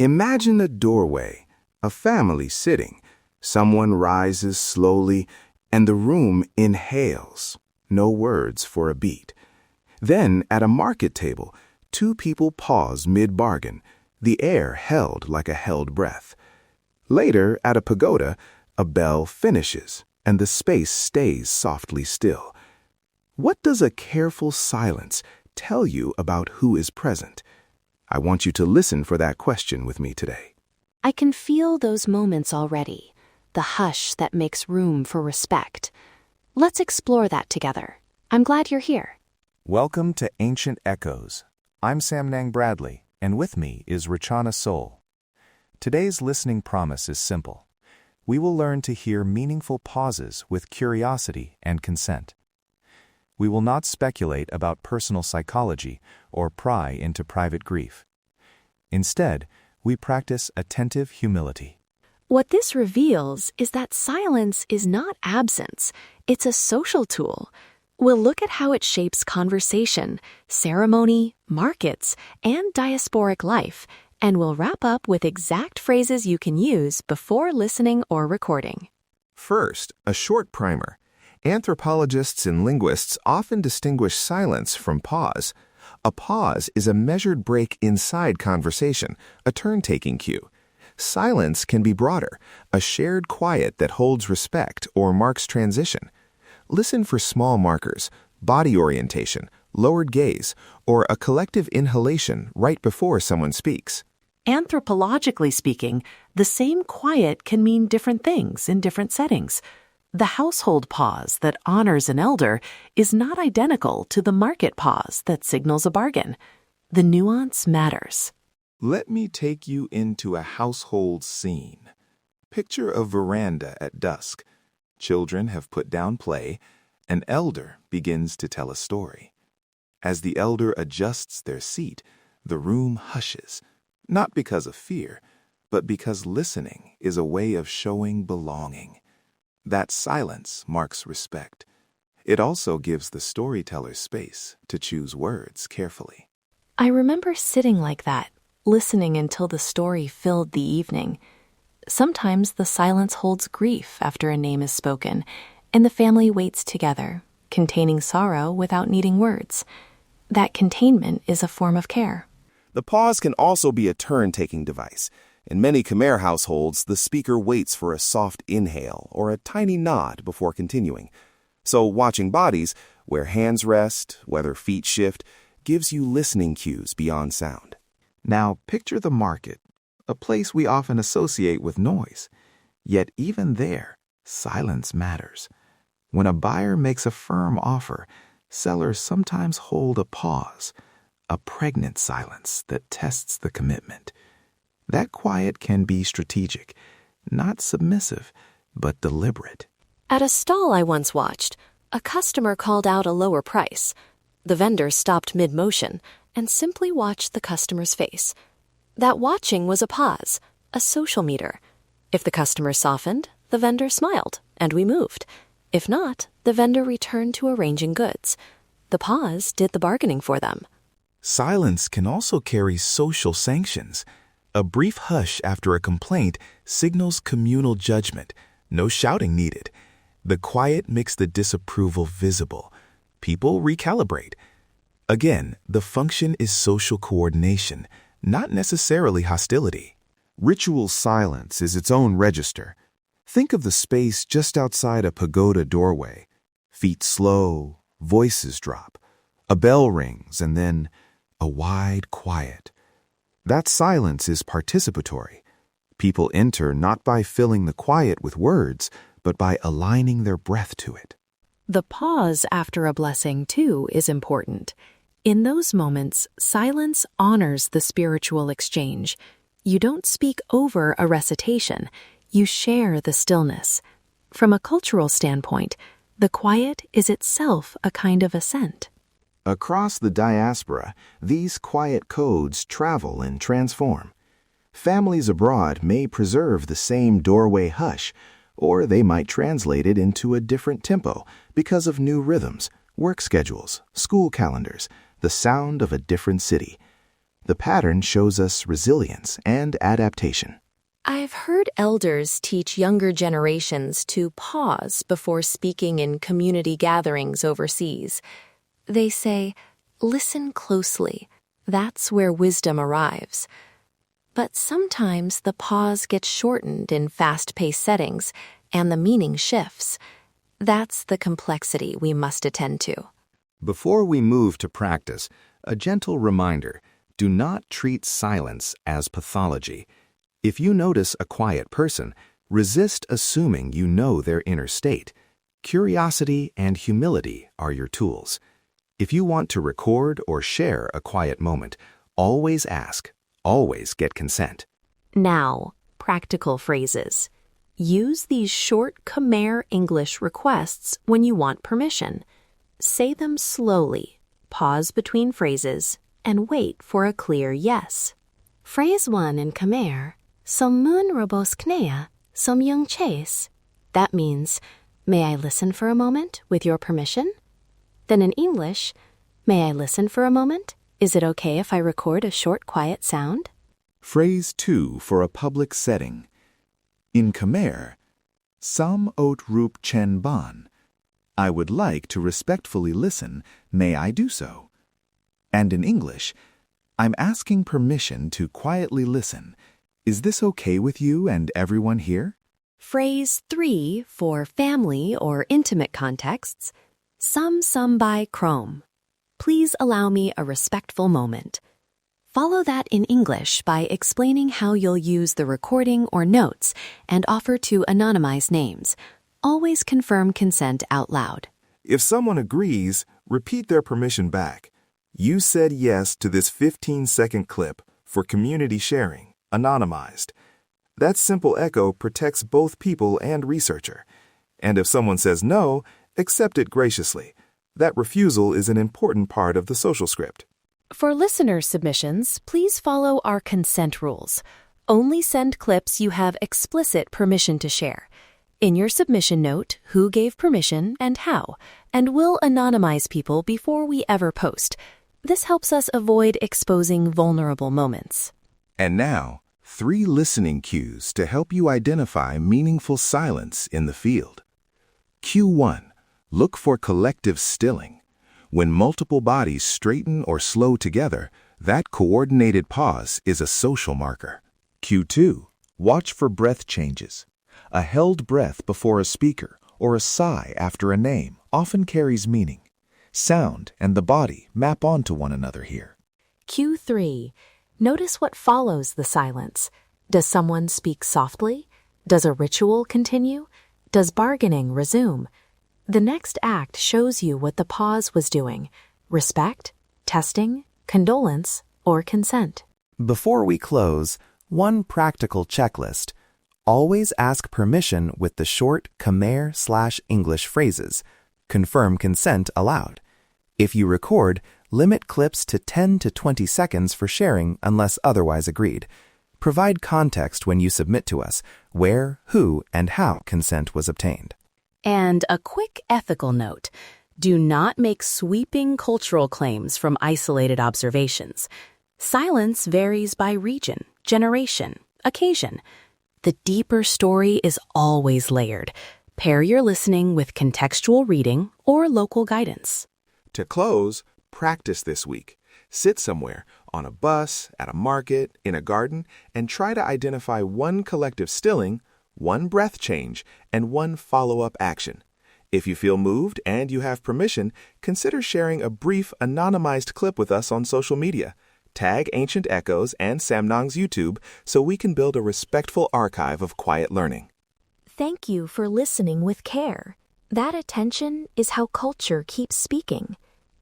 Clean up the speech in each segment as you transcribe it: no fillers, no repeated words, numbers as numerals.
Imagine a doorway, a family sitting. Someone rises slowly, and the room inhales. No words for a beat. Then, at a market table, two people pause mid-bargain, the air held like a held breath. Later, at a pagoda, a bell finishes, and the space stays softly still. What does a careful silence tell you about who is present? I want you to listen for that question with me today. I can feel those moments already, the hush that makes room for respect. Let's explore that together. I'm glad you're here. Welcome to Ancient Echoes. I'm Samnang Bradley, and with me is Rachana Soul. Today's listening promise is simple. We will learn to hear meaningful pauses with curiosity and consent. We will not speculate about personal psychology or pry into private grief. Instead, we practice attentive humility. What this reveals is that silence is not absence, it's a social tool. We'll look at how it shapes conversation, ceremony, markets, and diasporic life, and we'll wrap up with exact phrases you can use before listening or recording. First, a short primer. Anthropologists and linguists often distinguish silence from pause. A pause is a measured break inside conversation, a turn-taking cue. Silence can be broader, a shared quiet that holds respect or marks transition. Listen for small markers, body orientation, lowered gaze, or a collective inhalation right before someone speaks. Anthropologically speaking, the same quiet can mean different things in different settings. The household pause that honors an elder is not identical to the market pause that signals a bargain. The nuance matters. Let me take you into a household scene. Picture a veranda at dusk. Children have put down play. An elder begins to tell a story. As the elder adjusts their seat, the room hushes, not because of fear, but because listening is a way of showing belonging. That silence marks respect. It also gives the storyteller space to choose words carefully. I remember sitting like that, listening until the story filled the evening. Sometimes the silence holds grief after a name is spoken, and the family waits together, containing sorrow without needing words. That containment is a form of care. The pause can also be a turn-taking device. In many Khmer households, the speaker waits for a soft inhale or a tiny nod before continuing. So watching bodies, where hands rest, whether feet shift, gives you listening cues beyond sound. Now picture the market, a place we often associate with noise. Yet even there, silence matters. When a buyer makes a firm offer, sellers sometimes hold a pause, a pregnant silence that tests the commitment. That quiet can be strategic, not submissive, but deliberate. At a stall I once watched, a customer called out a lower price. The vendor stopped mid-motion and simply watched the customer's face. That watching was a pause, a social meter. If the customer softened, the vendor smiled, and we moved. If not, the vendor returned to arranging goods. The pause did the bargaining for them. Silence can also carry social sanctions. A brief hush after a complaint signals communal judgment. No shouting needed. The quiet makes the disapproval visible. People recalibrate. Again, the function is social coordination, not necessarily hostility. Ritual silence is its own register. Think of the space just outside a pagoda doorway. Feet slow, voices drop. A bell rings, and then a wide quiet. That silence is participatory. People enter not by filling the quiet with words, but by aligning their breath to it. The pause after a blessing, too, is important. In those moments, silence honors the spiritual exchange. You don't speak over a recitation. You share the stillness. From a cultural standpoint, the quiet is itself a kind of assent. Across the diaspora, these quiet codes travel and transform. Families abroad may preserve the same doorway hush, or they might translate it into a different tempo because of new rhythms, work schedules, school calendars, the sound of a different city. The pattern shows us resilience and adaptation. I've heard elders teach younger generations to pause before speaking in community gatherings overseas. They say, listen closely. That's where wisdom arrives. But sometimes the pause gets shortened in fast-paced settings, and the meaning shifts. That's the complexity we must attend to. Before we move to practice, a gentle reminder: do not treat silence as pathology. If you notice a quiet person, resist assuming you know their inner state. Curiosity and humility are your tools. If you want to record or share a quiet moment, always ask, always get consent. Now, practical phrases. Use these short Khmer English requests when you want permission. Say them slowly, pause between phrases, and wait for a clear yes. Phrase 1 in Khmer, Som mun robos knea, som yung chase. That means, may I listen for a moment with your permission? Then in English, may I listen for a moment? Is it okay if I record a short quiet sound? Phrase 2 for a public setting. In Khmer, Sam ot rup chen ban. I would like to respectfully listen. May I do so? And in English, I'm asking permission to quietly listen. Is this okay with you and everyone here? Phrase 3 for family or intimate contexts. Some by Chrome. Please allow me a respectful moment. Follow that in English by explaining how you'll use the recording or notes and offer to anonymize names. Always confirm consent out loud. If someone agrees, repeat their permission back. You said yes to this 15-second clip for community sharing, anonymized. That simple echo protects both people and researcher. And if someone says no, accept it graciously. That refusal is an important part of the social script. For listener submissions, please follow our consent rules. Only send clips you have explicit permission to share. In your submission note, who gave permission and how, and we'll anonymize people before we ever post. This helps us avoid exposing vulnerable moments. And now, 3 listening cues to help you identify meaningful silence in the field. Cue 1. Look for collective stilling. When multiple bodies straighten or slow together, that coordinated pause is a social marker. Cue 2. Watch for breath changes. A held breath before a speaker or a sigh after a name often carries meaning. Sound and the body map onto one another here. Cue 3. Notice what follows the silence. Does someone speak softly? Does a ritual continue? Does bargaining resume? The next act shows you what the pause was doing: respect, testing, condolence, or consent. Before we close, one practical checklist. Always ask permission with the short Khmer/English phrases. Confirm consent aloud. If you record, limit clips to 10 to 20 seconds for sharing unless otherwise agreed. Provide context when you submit to us, where, who, and how consent was obtained. And a quick ethical note: do not make sweeping cultural claims from isolated observations. Silence varies by region, generation, occasion. The deeper story is always layered. Pair your listening with contextual reading or local guidance. To close, practice this week. Sit somewhere, on a bus, at a market, in a garden, and try to identify one collective stilling, one breath change, and one follow-up action. If you feel moved and you have permission, consider sharing a brief anonymized clip with us on social media. Tag Ancient Echoes and Samnang's YouTube so we can build a respectful archive of quiet learning. Thank you for listening with care. That attention is how culture keeps speaking.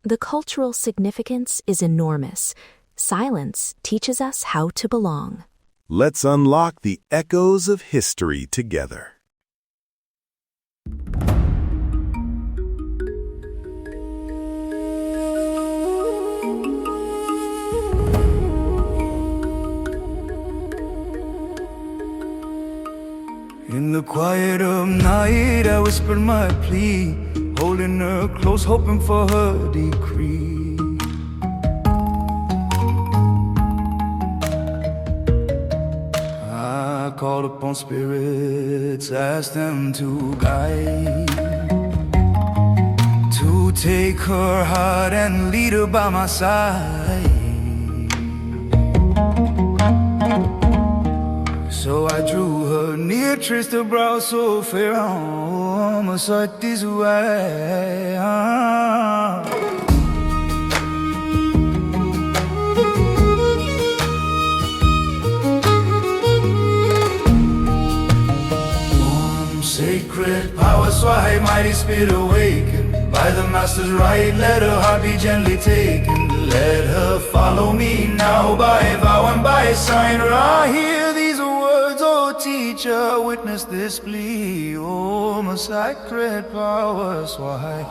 The cultural significance is enormous. Silence teaches us how to belong. Let's unlock the echoes of history together. In the quiet of night, I whispered my plea, holding her close, hoping for her decree. called upon spirits, asked them to guide, to take her heart and lead her by my side. So I drew her near, traced her brow so fair, my sight this way. Sacred power, Swahili, mighty spirit awakened. By the master's right, let her heart be gently taken. Let her follow me now by vow and by sign. I hear these words, oh teacher, witness this plea. Oh, my sacred power, Swahili.